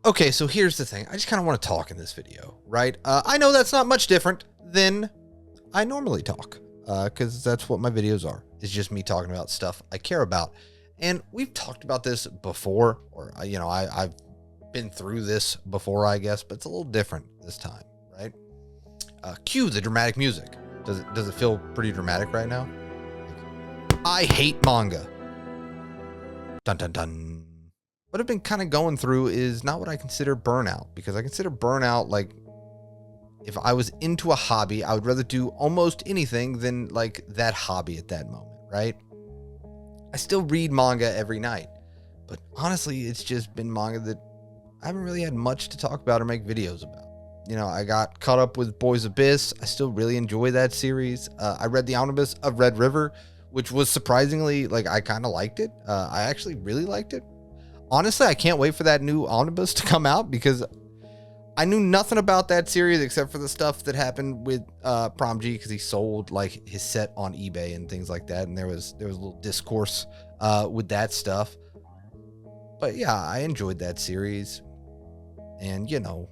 Okay, so here's the thing. I just kind of want to talk in this video, right? I know that's not much different than I normally talk, because that's what my videos are. It's just me talking about stuff I care about. And we've talked about this before, or, you know, I've been through this before, I guess, but it's a little different this time, right? Cue the dramatic music. Does it feel pretty dramatic right now? I hate manga. Dun, dun, dun. What I've been kind of going through is not what I consider burnout, because I consider burnout like if I was into a hobby, I would rather do almost anything than like that hobby at that moment, right? I still read manga every night, but honestly, it's just been manga that I haven't really had much to talk about or make videos about. You know, I got caught up with Boys Abyss. I still really enjoy that series. I read the omnibus of Red River, which was surprisingly, like, I kind of liked it. I actually really liked it. Honestly, I can't wait for that new omnibus to come out, because I knew nothing about that series except for the stuff that happened with Prom G, because he sold like his set on eBay and things like that, and there was a little discourse with that stuff. But yeah, I enjoyed that series, and you know,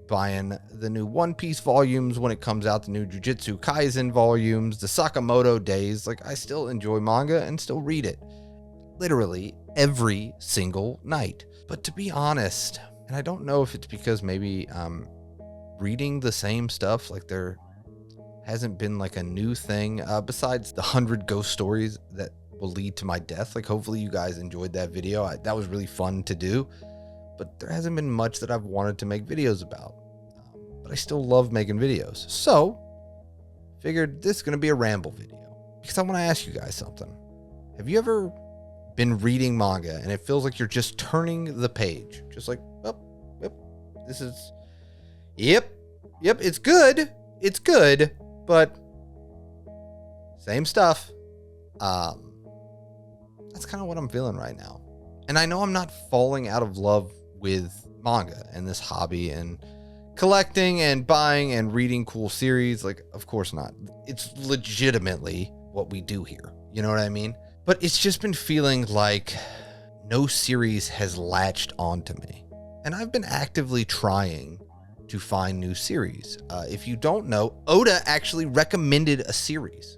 buying the new One Piece volumes when it comes out, the new Jujutsu Kaisen volumes, the Sakamoto days. Like, I still enjoy manga and still read it literally every single night. But to be honest, and I don't know if it's because maybe I'm reading the same stuff, like there hasn't been like a new thing besides the 100 ghost stories that will lead to my death. Like, hopefully you guys enjoyed that video. That was really fun to do, but there hasn't been much that I've wanted to make videos about. But I still love making videos. So figured this is going to be a ramble video, because I want to ask you guys something. Have you ever been reading manga and it feels like you're just turning the page, just like, oh, yep, this is, yep, it's good, but same stuff. That's kind of what I'm feeling right now. And I know I'm not falling out of love with manga and this hobby and collecting and buying and reading cool series. Like, of course not. It's legitimately what we do here. You know what I mean? But it's just been feeling like no series has latched onto me. And I've been actively trying to find new series. If you don't know, Oda actually recommended a series.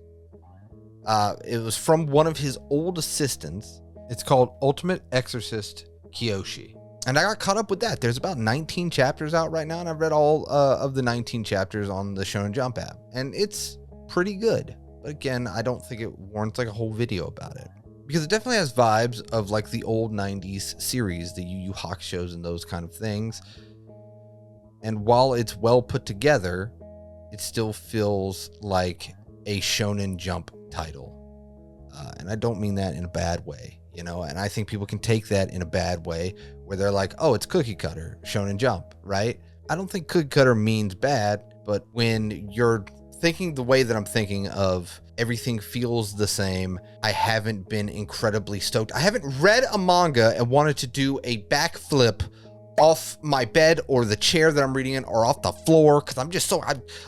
It was from one of his old assistants. It's called Ultimate Exorcist Kyoshi. And I got caught up with that. There's about 19 chapters out right now, and I've read all of the 19 chapters on the Shonen Jump app. And it's pretty good. But again, I don't think it warrants like a whole video about it, because it definitely has vibes of like the old 90s series, the Yu Yu Hakusho's and those kind of things. And while it's well put together, it still feels like a Shonen Jump title. And I don't mean that in a bad way, you know, and I think people can take that in a bad way where they're like, oh, it's cookie cutter, Shonen Jump, right? I don't think cookie cutter means bad, but when you're thinking the way that I'm thinking of everything feels the same, I haven't been incredibly stoked. I haven't read a manga and wanted to do a backflip off my bed or the chair that I'm reading in or off the floor, because I'm just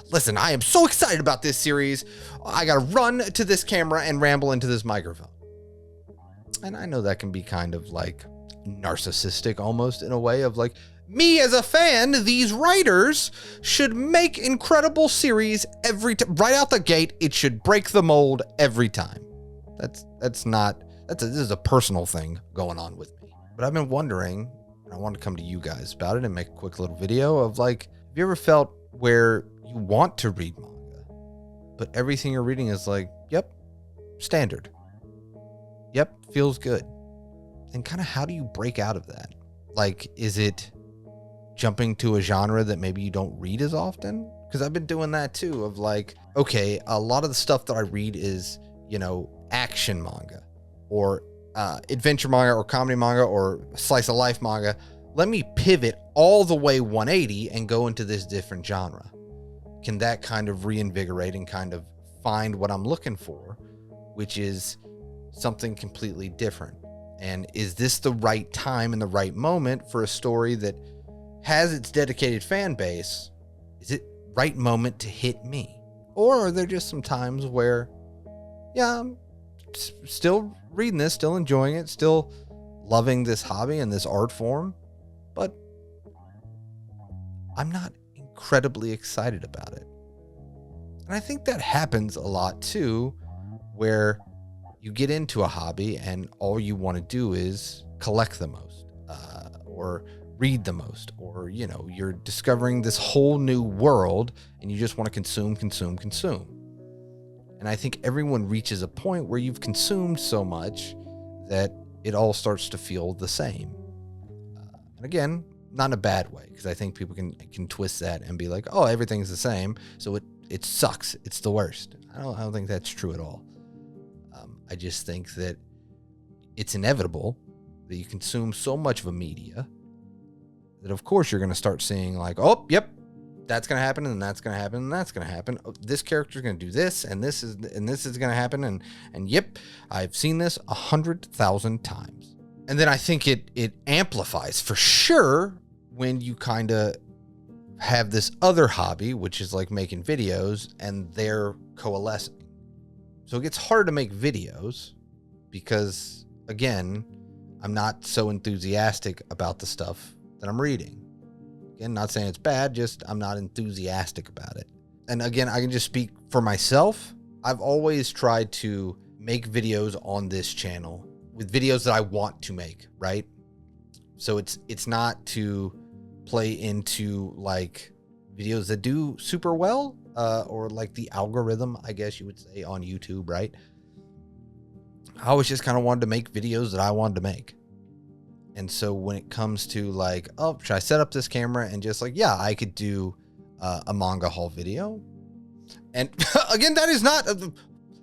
listen, I am so excited about this series. I gotta run to this camera and ramble into this microphone. And I know that can be kind of like narcissistic almost, in a way of like, me as a fan, these writers should make incredible series every time. Right out the gate, it should break the mold every time. This is a personal thing going on with me. But I've been wondering, and I wanted to come to you guys about it and make a quick little video of like, have you ever felt where you want to read manga, but everything you're reading is like, yep, standard. Yep, feels good. And kind of how do you break out of that? Like, is it jumping to a genre that maybe you don't read as often? Because I've been doing that too, of like, okay, a lot of the stuff that I read is, you know, action manga or adventure manga or comedy manga or slice of life manga. Let me pivot all the way 180 and go into this different genre. Can that kind of reinvigorate and kind of find what I'm looking for, which is something completely different? And is this the right time and the right moment for a story that has its dedicated fan base? Is it right moment to hit me? Or are there just some times where, yeah, I'm still reading this, still enjoying it, still loving this hobby and this art form, but I'm not incredibly excited about it. And I think that happens a lot too, where you get into a hobby and all you want to do is collect the most, or read the most, or, you're discovering this whole new world and you just want to consume. And I think everyone reaches a point where you've consumed so much that it all starts to feel the same. And again, not in a bad way, because I think people can twist that and be like, oh, everything's the same, so it sucks. It's the worst. I don't think that's true at all. I just think that it's inevitable that you consume so much of a media that, of course, you're going to start seeing like, oh, yep, that's going to happen, and that's going to happen, and that's going to happen. Oh, this character's going to do this, and this is going to happen, and yep, I've seen this 100,000 times. And then I think it amplifies for sure when you kind of have this other hobby, which is like making videos, and they're coalescing. So it gets hard to make videos because, again, I'm not so enthusiastic about the stuff that I'm reading. Again, not saying it's bad, just I'm not enthusiastic about it. And again, I can just speak for myself. I've always tried to make videos on this channel with videos that I want to make, right? So it's not to play into like videos that do super well, or like the algorithm, I guess you would say, on YouTube, right? I always just kind of wanted to make videos that I wanted to make. And so when it comes to like, oh, should I set up this camera and just like, yeah, I could do a manga haul video. And again, that is not,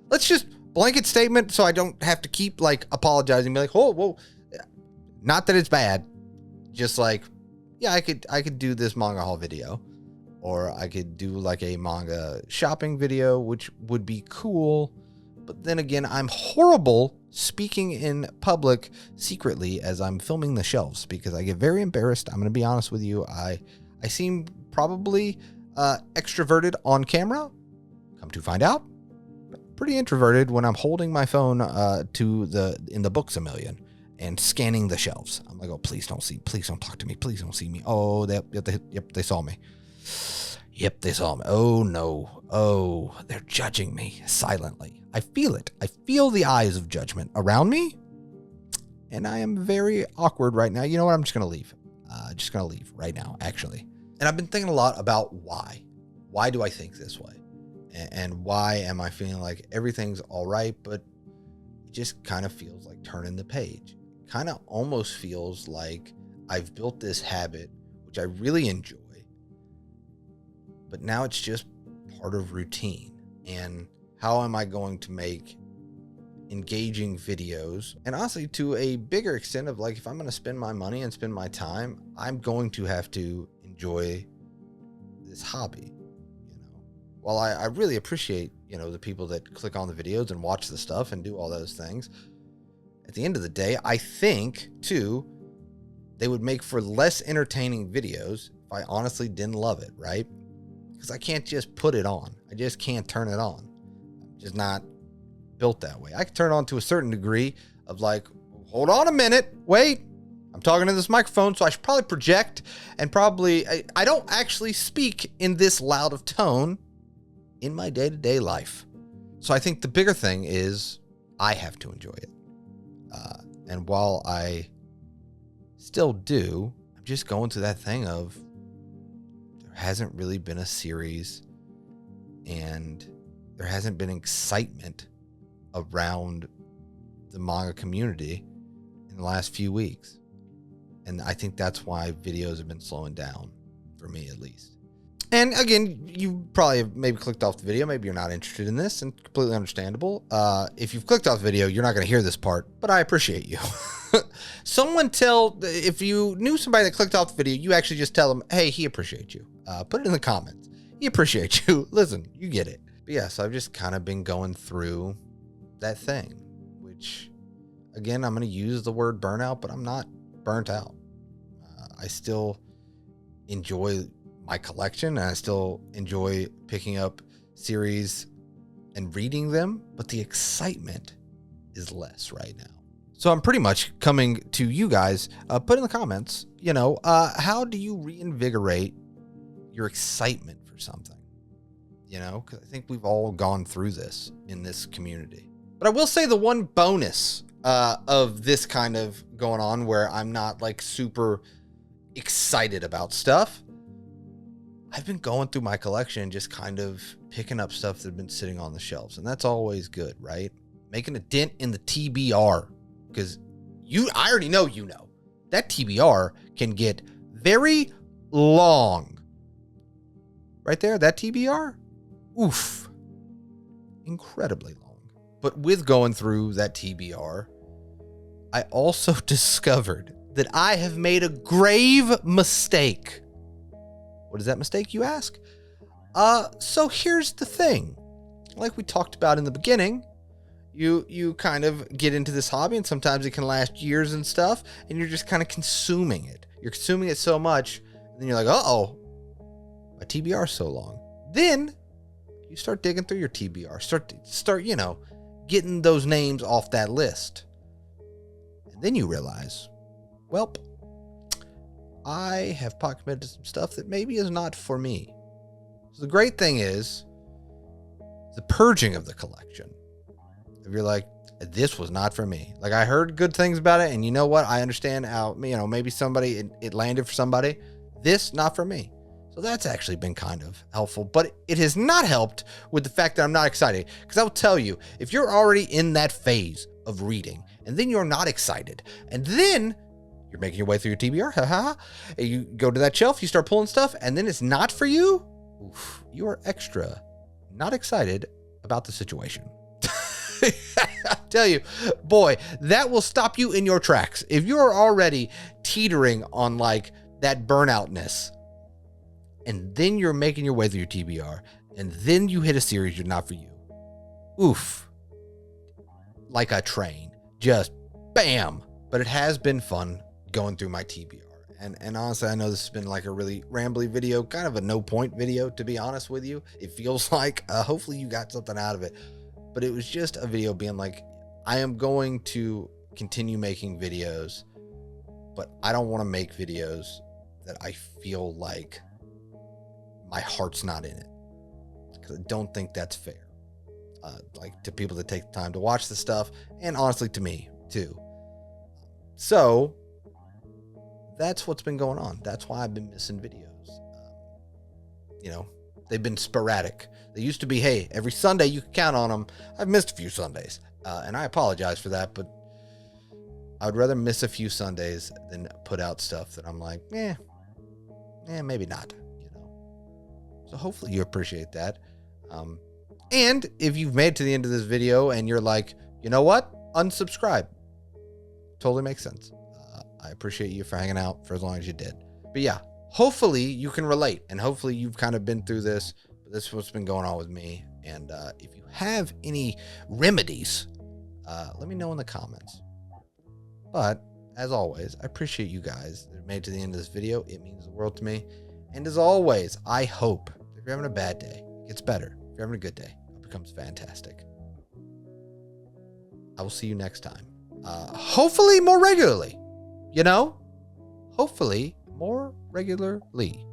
let's just blanket statement so I don't have to keep like apologizing, be like, oh, whoa, not that it's bad. Just like, yeah, I could do this manga haul video, or I could do like a manga shopping video, which would be cool. But then again, I'm horrible speaking in public secretly as I'm filming the shelves because I get very embarrassed. I'm going to be honest with you. I seem probably extroverted on camera. Come to find out, pretty introverted when I'm holding my phone in the books a million and scanning the shelves. I'm like, oh, please don't talk to me. Please don't see me. Oh, yep, they saw me. Yep, they saw me. Oh, no. Oh, they're judging me silently. I feel it. I feel the eyes of judgment around me, and I am very awkward right now. You know what? I'm just going to leave. Just going to leave right now, actually. And I've been thinking a lot about why. Why do I think this way? And why am I feeling like everything's all right, but it just kind of feels like turning the page. It kind of almost feels like I've built this habit, which I really enjoy, but now it's just part of routine. And how am I going to make engaging videos? And honestly, to a bigger extent of like, if I'm going to spend my money and spend my time, I'm going to have to enjoy this hobby. While I really appreciate, the people that click on the videos and watch the stuff and do all those things, at the end of the day, I think, too, they would make for less entertaining videos if I honestly didn't love it, right? Because I can't just put it on. I just can't turn it on. I'm just not built that way. I can turn it on to a certain degree of like, hold on a minute, wait. I'm talking to this microphone, so I should probably project, and probably, I don't actually speak in this loud of tone in my day-to-day life. So I think the bigger thing is I have to enjoy it. And while I still do, I'm just going through that thing of there hasn't really been a series and there hasn't been excitement around the manga community in the last few weeks. And I think that's why videos have been slowing down, for me at least. And again, you probably have maybe clicked off the video. Maybe you're not interested in this, and completely understandable. If you've clicked off the video, you're not going to hear this part, but I appreciate you. If you knew somebody that clicked off the video, you actually just tell them, hey, he appreciates you. Put it in the comments. He appreciates you. Listen, you get it. But yeah, so I've just kind of been going through that thing, which, again, I'm going to use the word burnout, but I'm not burnt out. I still enjoy my collection, and I still enjoy picking up series and reading them, but the excitement is less right now. So I'm pretty much coming to you guys. Put in the comments, how do you reinvigorate your excitement for something, you know, because I think we've all gone through this in this community. But I will say the one bonus of this kind of going on where I'm not like super excited about stuff, I've been going through my collection, just kind of picking up stuff that's been sitting on the shelves. And that's always good, right? Making a dent in the TBR, because I already know, that TBR can get very long. Right there, that TBR, oof, incredibly long. But with going through that TBR, I also discovered that I have made a grave mistake. What is that mistake, you ask? So here's the thing. Like we talked about in the beginning, you kind of get into this hobby, and sometimes it can last years and stuff, and you're just kind of consuming it. You're consuming it so much, and then you're like, uh-oh, my TBR is so long. Then you start digging through your TBR, start, getting those names off that list. And then you realize, welp, I have pot committed to some stuff that maybe is not for me. So the great thing is the purging of the collection. If you're like, this was not for me. Like, I heard good things about it, and you know what? I understand how, maybe somebody, it landed for somebody. This, not for me. So that's actually been kind of helpful, but it has not helped with the fact that I'm not excited. Because I will tell you, if you're already in that phase of reading, and then you're not excited, and then you're making your way through your TBR, and you go to that shelf, you start pulling stuff, and then it's not for you, oof, you are extra not excited about the situation. I tell you, boy, that will stop you in your tracks. If you're already teetering on like that burnoutness, and then you're making your way through your TBR, and then you hit a series you're not for you. Oof. Like a train. Just bam. But it has been fun going through my TBR. And honestly, I know this has been like a really rambly video, kind of a no point video, to be honest with you. It feels like, hopefully you got something out of it. But it was just a video being like, I am going to continue making videos, but I don't want to make videos that I feel like my heart's not in it, because I don't think that's fair. Like to people that take the time to watch the stuff, and honestly to me too. So that's what's been going on. That's why I've been missing videos. They've been sporadic. They used to be, hey, every Sunday you can count on them. I've missed a few Sundays, and I apologize for that, but I would rather miss a few Sundays than put out stuff that I'm like, maybe not. So hopefully you appreciate that. And if you've made it to the end of this video and you're like, you know what? Unsubscribe. Totally makes sense. I appreciate you for hanging out for as long as you did. But yeah, hopefully you can relate, and hopefully you've kind of been through this. But this is what's been going on with me. And if you have any remedies, let me know in the comments. But as always, I appreciate you guys that made it to the end of this video. It means the world to me. And as always, I hope that if you're having a bad day, it gets better. If you're having a good day, it becomes fantastic. I will see you next time. Hopefully more regularly. Hopefully more regularly.